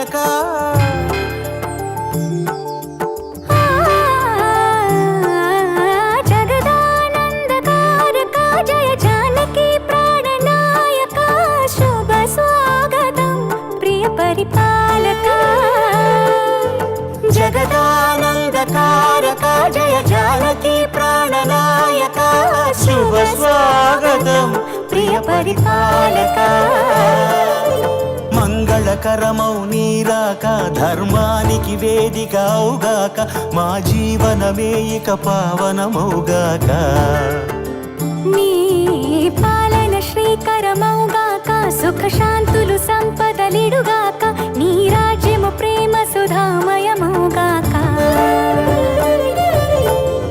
నాయక జగదానందకారక జయ జానకి ప్రాణనాయక శుభ స్వాగతం ప్రియ పరిపాలక జగదానందకారక జయ జానకి ప్రాణనాయక శుభ స్వాగతం ప్రియ పరిపాలక మంగళకరమౌ నీరాక ధర్మానికి వేదిక అవుగాక మా జీవనమే ఇక పావనమౌగాక నీ పాలన శ్రీకరమౌగాక సుఖ శాంతులు సంపదలిడుగాక నీ రాజ్యము ప్రేమ సుధామయమౌగాక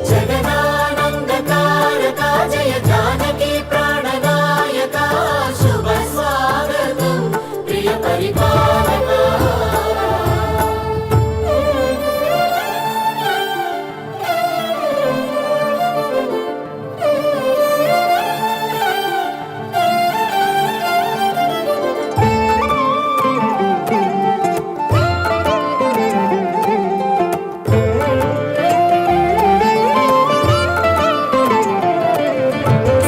జగదానందకారక జయ జానకి ప్రాణనాయక శుభ స్వాగతం ప్రియ పరిపాలక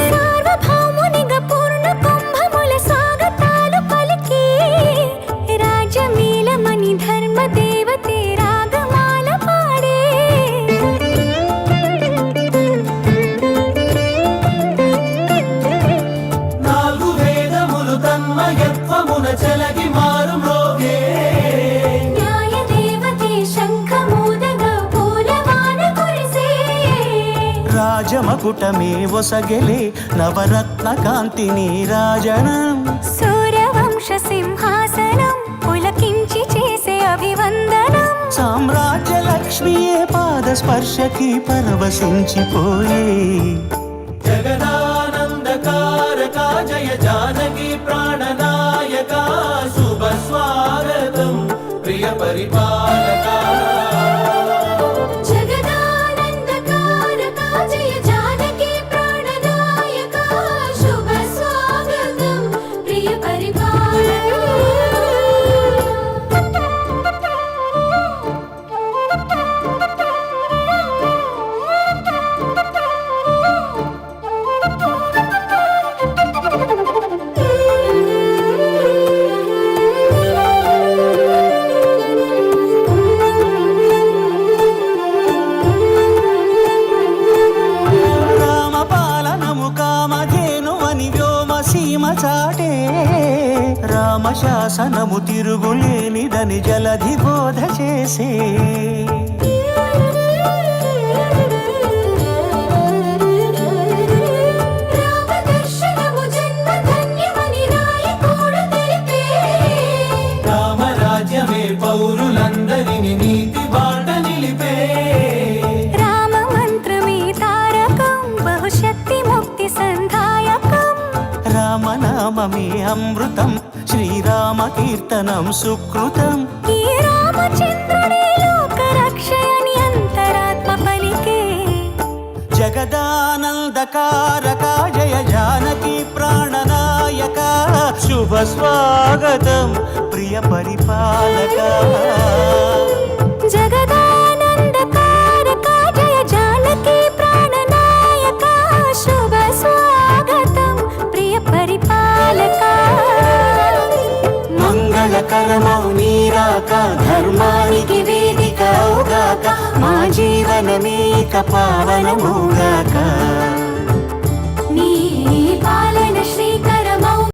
సార్వభౌమునిగా పూర్ణ కుంభముల స్వాగతాలు పలికి రాజమేళమణి ధర్మ దేవతే రాగమాల పాడే నాలుగు వేదములు తన్మయత్వమున చెలగి మారు మ్రోగే న్యాయ దేవతే శంఖమూదగా పూలవాన కురిసే రాజమకుటమే ఒసగెలే నవరత్న కాంతిని రాజనం సూర్యవంశ సింహాసనం పులకించి చేసే అభివందనం సామ్రాజ్య లక్ష్మియే పాద స్పర్శకి పరవశించిపోయే జగదానందకారక జయ జానకి ప్రాణనాయక శుభ స్వాగతం ప్రియ పరిపాలక జగదానందకారక జయ జానకి ప్రాణనాయక శుభ స్వాగతం ప్రియ రామపాలనము కామధేనువని వ్యోమ సీమ చాటే రామశాసనము తిరుగులేనిదని జలధి బోధ చేసే రామదర్శనము జన్మ ధన్యమని నాయకుడు తెలిపే రామరాజ్యమే పౌరులందరిని నీతి బాట నిలిపే రామ మంత్రమే తారకం బహుశక్తి ముక్తి సంధాయకం రామనామమే అమృతం శ్రీరామ కీర్తనం సుకృతం ఈ రామచంద్రుడే లోక రక్షయని అంతరాత్మ పలికే జగదానందకారక జయ జానకి ప్రాణనాయక శుభ స్వాగతం ప్రియ పరిపాలక జగదానందకారక జయ జానకి ప్రాణనాయక శుభ స్వాగతం ప్రియ పరిపాలక మంగళకరమౌ నీరాక ధర్మానికి వేదిక అవుగాక మా జీవనమే ఇక పావనమౌగాక